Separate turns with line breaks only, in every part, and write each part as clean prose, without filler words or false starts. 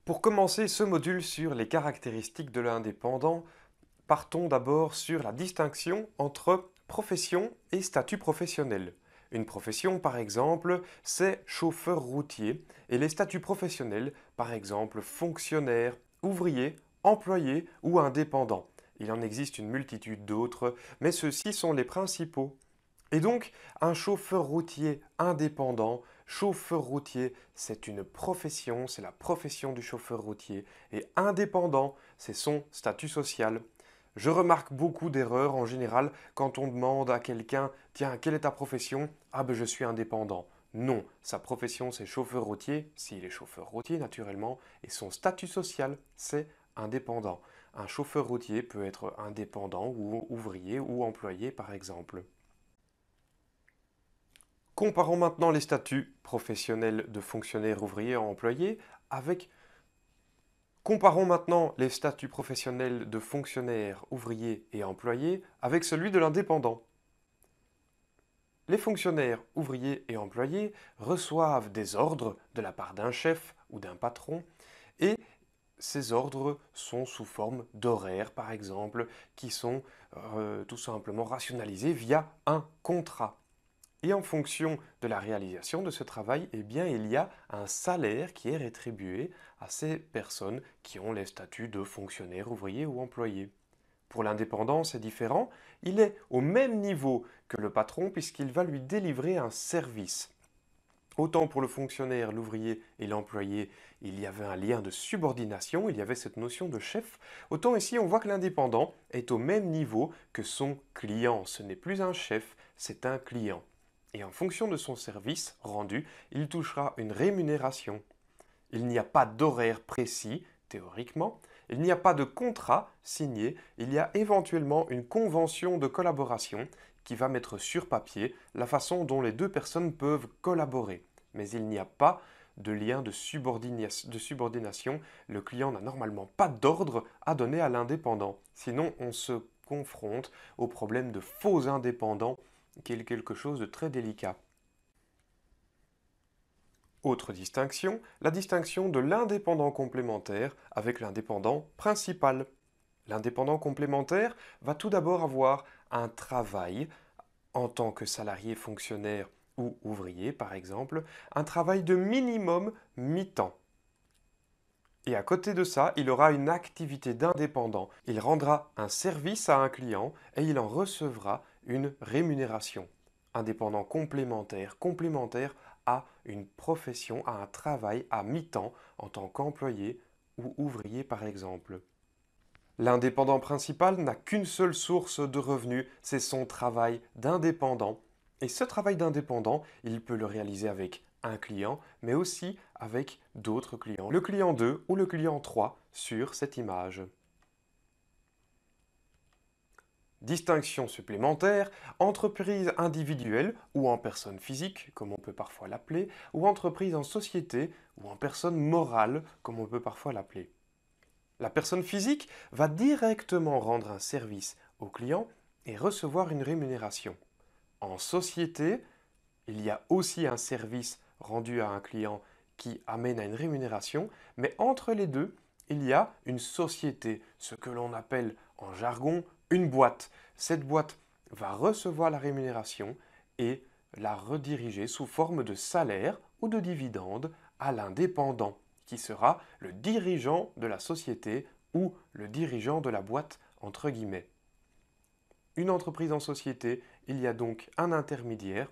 Pour commencer ce module sur les caractéristiques de l'indépendant, partons d'abord sur la distinction entre profession et statut professionnel. Une profession, par exemple, c'est chauffeur routier et les statuts professionnels, par exemple, fonctionnaire, ouvrier, employé ou indépendant. Il en existe une multitude d'autres, mais ceux-ci sont les principaux. Et donc, un chauffeur routier indépendant, chauffeur routier, c'est une profession, c'est la profession du chauffeur routier. Et indépendant, c'est son statut social. Je remarque beaucoup d'erreurs en général quand on demande à quelqu'un, tiens, quelle est ta profession? Ah ben je suis indépendant. Non, sa profession c'est chauffeur routier, s'il est chauffeur routier naturellement, et son statut social c'est indépendant. Un chauffeur routier peut être indépendant ou ouvrier ou employé par exemple. Comparons maintenant les statuts professionnels de fonctionnaire, ouvrier, employé avec Comparons maintenant les statuts professionnels de fonctionnaire, ouvrier et employé avec celui de l'indépendant. Les fonctionnaires, ouvriers et employés reçoivent des ordres de la part d'un chef ou d'un patron et ces ordres sont sous forme d'horaires, par exemple, qui sont tout simplement rationalisés via un contrat. Et en fonction de la réalisation de ce travail, eh bien, il y a un salaire qui est rétribué à ces personnes qui ont les statuts de fonctionnaire, ouvrier ou employé. Pour l'indépendant, c'est différent. Il est au même niveau que le patron puisqu'il va lui délivrer un service. Autant pour le fonctionnaire, l'ouvrier et l'employé, il y avait un lien de subordination, il y avait cette notion de chef, autant ici on voit que l'indépendant est au même niveau que son client. Ce n'est plus un chef, c'est un client. Et en fonction de son service rendu, il touchera une rémunération. Il n'y a pas d'horaire précis, théoriquement, il n'y a pas de contrat signé, il y a éventuellement une convention de collaboration qui va mettre sur papier la façon dont les deux personnes peuvent collaborer. Mais il n'y a pas de lien de subordination. Le client n'a normalement pas d'ordre à donner à l'indépendant. Sinon, on se confronte au problème de faux indépendants, qui est quelque chose de très délicat. Autre distinction, la distinction de l'indépendant complémentaire avec l'indépendant principal. L'indépendant complémentaire va tout d'abord avoir un travail en tant que salarié fonctionnaire ou ouvrier par exemple, un travail de minimum mi-temps. Et à côté de ça, il aura une activité d'indépendant. Il rendra un service à un client et il en recevra une rémunération. Indépendant complémentaire, complémentaire à une profession, à un travail à mi-temps en tant qu'employé ou ouvrier par exemple. L'indépendant principal n'a qu'une seule source de revenus, c'est son travail d'indépendant. Et ce travail d'indépendant, il peut le réaliser avec un client, mais aussi avec d'autres clients. Le client 2 ou le client 3 sur cette image. Distinction supplémentaire, entreprise individuelle ou en personne physique, comme on peut parfois l'appeler, ou entreprise en société ou en personne morale, comme on peut parfois l'appeler. La personne physique va directement rendre un service au client et recevoir une rémunération. En société, il y a aussi un service rendu à un client qui amène à une rémunération, mais entre les deux, il y a une société, ce que l'on appelle en jargon une boîte. Cette boîte va recevoir la rémunération et la rediriger sous forme de salaire ou de dividende à l'indépendant, qui sera le dirigeant de la société ou le dirigeant de la boîte, entre guillemets. Une entreprise en société, il y a donc un intermédiaire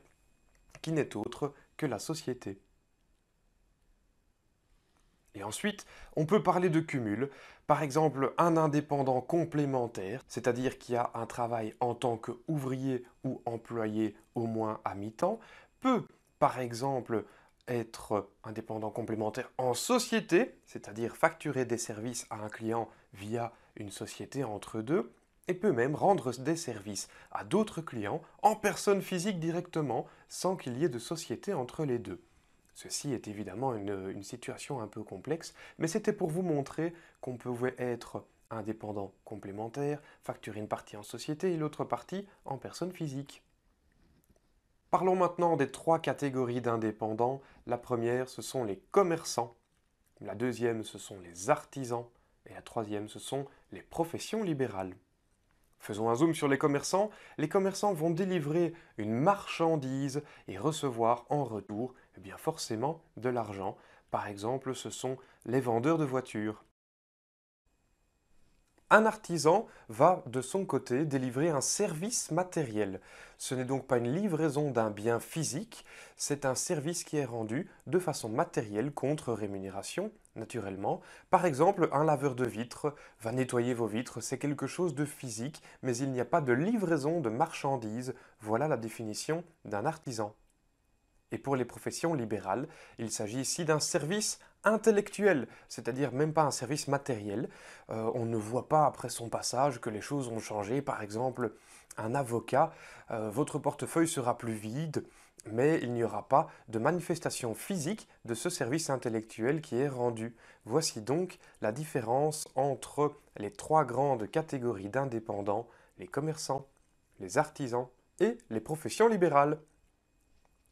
qui n'est autre que la société. Et ensuite, on peut parler de cumul. Par exemple, un indépendant complémentaire, c'est-à-dire qui a un travail en tant qu'ouvrier ou employé au moins à mi-temps, peut, par exemple, être indépendant complémentaire en société, c'est-à-dire facturer des services à un client via une société entre deux, et peut même rendre des services à d'autres clients en personne physique directement, sans qu'il y ait de société entre les deux. Ceci est évidemment une situation un peu complexe, mais c'était pour vous montrer qu'on pouvait être indépendant complémentaire, facturer une partie en société et l'autre partie en personne physique. Parlons maintenant des trois catégories d'indépendants. La première, ce sont les commerçants. La deuxième, ce sont les artisans. Et la troisième, ce sont les professions libérales. Faisons un zoom sur les commerçants. Les commerçants vont délivrer une marchandise et recevoir en retour, eh bien forcément, de l'argent. Par exemple, ce sont les vendeurs de voitures. Un artisan va de son côté délivrer un service matériel. Ce n'est donc pas une livraison d'un bien physique, c'est un service qui est rendu de façon matérielle contre rémunération, naturellement. Par exemple, un laveur de vitres va nettoyer vos vitres, c'est quelque chose de physique, mais il n'y a pas de livraison de marchandises. Voilà la définition d'un artisan. Et pour les professions libérales, il s'agit ici d'un service intellectuel, c'est-à-dire même pas un service matériel. On ne voit pas après son passage que les choses ont changé. Par exemple, un avocat, votre portefeuille sera plus vide, mais il n'y aura pas de manifestation physique de ce service intellectuel qui est rendu. Voici donc la différence entre les trois grandes catégories d'indépendants, les commerçants, les artisans et les professions libérales.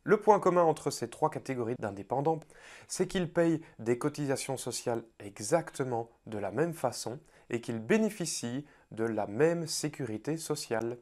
Le point commun entre ces trois catégories d'indépendants, c'est qu'ils payent des cotisations sociales exactement de la même façon et qu'ils bénéficient de la même sécurité sociale.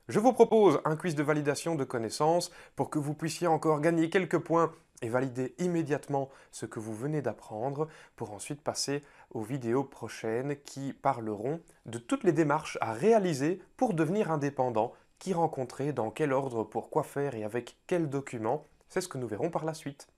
Je vous propose un quiz de validation de connaissances pour que vous puissiez encore gagner quelques points et valider immédiatement ce que vous venez d'apprendre pour ensuite passer aux vidéos prochaines qui parleront de toutes les démarches à réaliser pour devenir indépendant, qui rencontrer, dans quel ordre, pour quoi faire et avec quels documents. C'est ce que nous verrons par la suite.